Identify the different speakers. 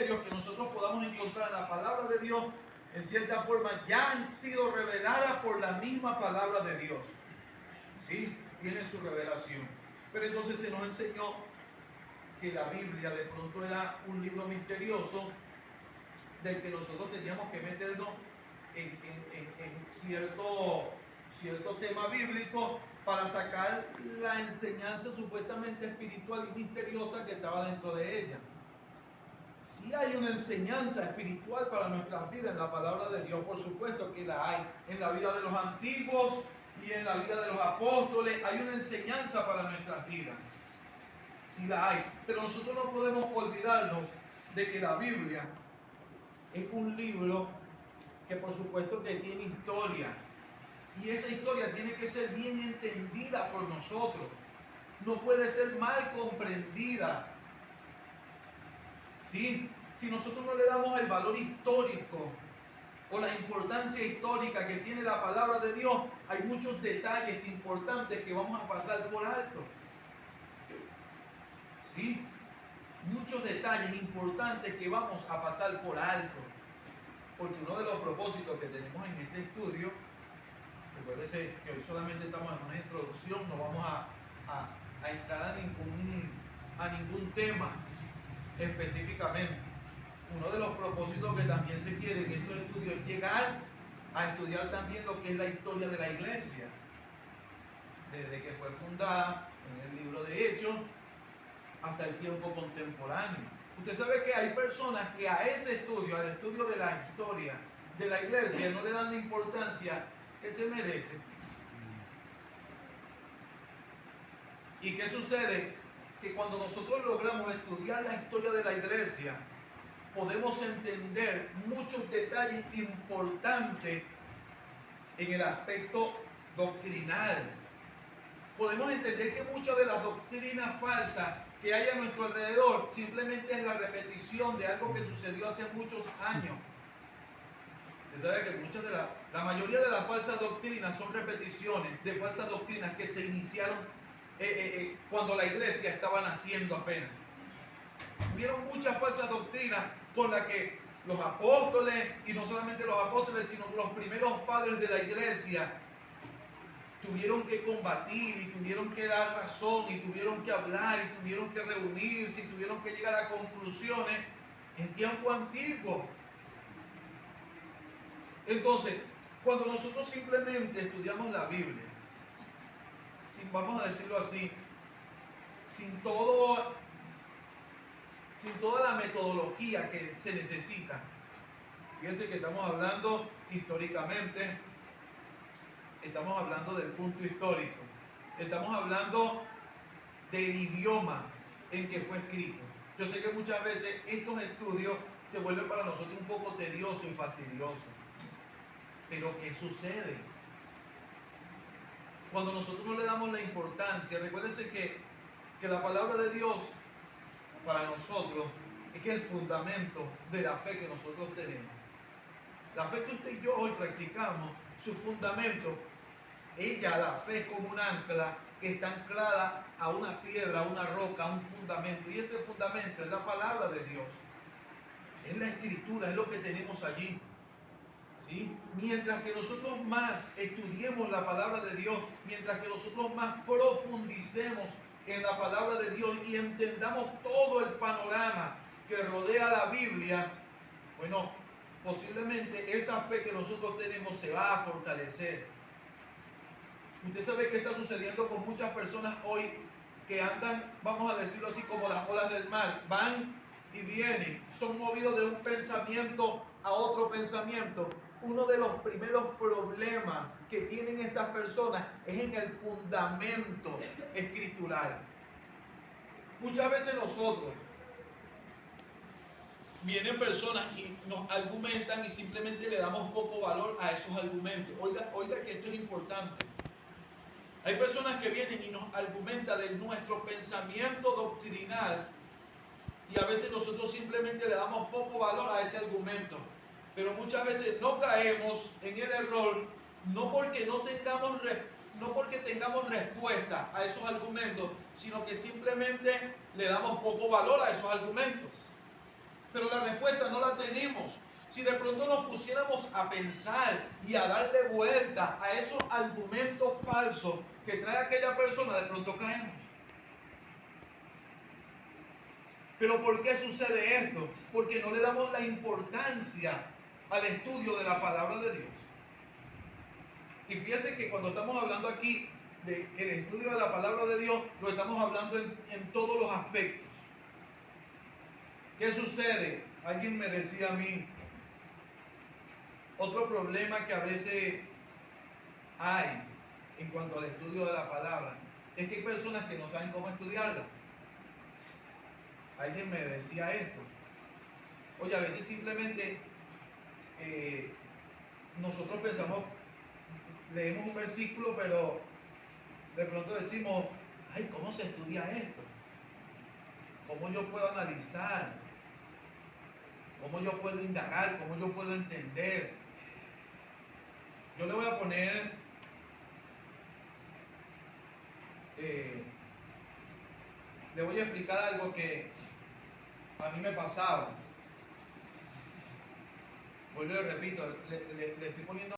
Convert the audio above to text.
Speaker 1: misterios que nosotros podamos encontrar en la palabra de Dios, en cierta forma, ya han sido reveladas por la misma palabra de Dios. Sí, tiene su revelación. Pero entonces se nos enseñó que la Biblia de pronto era un libro misterioso del que nosotros teníamos que meternos en cierto tema bíblico para sacar la enseñanza supuestamente espiritual y misteriosa que estaba dentro de ella. Sí hay una enseñanza espiritual para nuestras vidas en la palabra de Dios, por supuesto que la hay. En la vida de los antiguos y en la vida de los apóstoles hay una enseñanza para nuestras vidas. Sí la hay, pero nosotros no podemos olvidarnos de que la Biblia es un libro que por supuesto que tiene historia. Y esa historia tiene que ser bien entendida por nosotros. No puede ser mal comprendida. ¿Sí? Si nosotros no le damos el valor histórico o la importancia histórica que tiene la palabra de Dios, hay muchos detalles importantes que vamos a pasar por alto. ¿Sí? Muchos detalles importantes que vamos a pasar por alto. Porque uno de los propósitos que tenemos en este estudio, recuérdese que hoy solamente estamos en una introducción, no vamos a entrar a ningún tema específicamente. Uno de los propósitos que también se quiere en estos estudios es llegar a estudiar también lo que es la historia de la iglesia, desde que fue fundada en el libro de Hechos hasta el tiempo contemporáneo. Usted sabe que hay personas que a ese estudio, al estudio de la historia de la iglesia, no le dan la importancia que se merece. ¿Y qué sucede? Que cuando nosotros logramos estudiar la historia de la iglesia, podemos entender muchos detalles importantes en el aspecto doctrinal. Podemos entender que muchas de las doctrinas falsas que hay a nuestro alrededor simplemente es la repetición de algo que sucedió hace muchos años. Usted sabe que la mayoría de las falsas doctrinas son repeticiones de falsas doctrinas que se iniciaron cuando la iglesia estaba naciendo apenas. Hubieron muchas falsas doctrinas con las que los apóstoles, y no solamente los apóstoles, sino los primeros padres de la iglesia, tuvieron que combatir y tuvieron que dar razón y tuvieron que hablar y tuvieron que reunirse y tuvieron que llegar a conclusiones en tiempo antiguo. Entonces, cuando nosotros simplemente estudiamos la Biblia, vamos a decirlo así, sin toda la metodología que se necesita. Fíjense que estamos hablando históricamente, estamos hablando del punto histórico, estamos hablando del idioma en que fue escrito. Yo sé que muchas veces estos estudios se vuelven para nosotros un poco tediosos y fastidiosos. Pero ¿qué sucede? Cuando nosotros no le damos la importancia, recuérdense que la palabra de Dios para nosotros es que el fundamento de la fe que nosotros tenemos. La fe que usted y yo hoy practicamos, su fundamento, la fe es como un ancla que está anclada a una piedra, a una roca, a un fundamento. Y ese fundamento es la palabra de Dios. Es la escritura, es lo que tenemos allí. ¿Sí? Mientras que nosotros más estudiemos la palabra de Dios, mientras que nosotros más profundicemos en la palabra de Dios y entendamos todo el panorama que rodea la Biblia, bueno, posiblemente esa fe que nosotros tenemos se va a fortalecer. Usted sabe qué está sucediendo con muchas personas hoy que andan, vamos a decirlo así, como las olas del mar, van y vienen, son movidos de un pensamiento a otro pensamiento. Uno de los primeros problemas que tienen estas personas es en el fundamento escritural. Muchas veces nosotros vienen personas y nos argumentan y simplemente le damos poco valor a esos argumentos. Oiga que esto es importante. Hay personas que vienen y nos argumentan de nuestro pensamiento doctrinal y a veces nosotros simplemente le damos poco valor a ese argumento. Pero muchas veces no caemos en el error, no porque tengamos respuesta a esos argumentos, sino que simplemente le damos poco valor a esos argumentos. Pero la respuesta tenemos, si de pronto nos pusiéramos a pensar y a darle vuelta a esos argumentos falsos que trae aquella persona, de pronto caemos. ¿Pero por qué sucede esto? Porque no le damos la importancia al estudio de la palabra de Dios. Y fíjense que cuando estamos hablando aquí del estudio de la palabra de Dios, lo estamos hablando en todos los aspectos. ¿Qué sucede? Alguien me decía a mí, otro problema que a veces hay en cuanto al estudio de la palabra, es que hay personas que no saben cómo estudiarla. Alguien me decía esto. Oye, a veces simplemente nosotros pensamos, leemos un versículo, pero de pronto decimos, ay, ¿cómo se estudia esto? ¿Cómo yo puedo analizar? ¿Cómo yo puedo indagar? ¿Cómo yo puedo entender? Yo le voy a poner le voy a explicar algo que a mí me pasaba. Vuelvo y repito, le estoy poniendo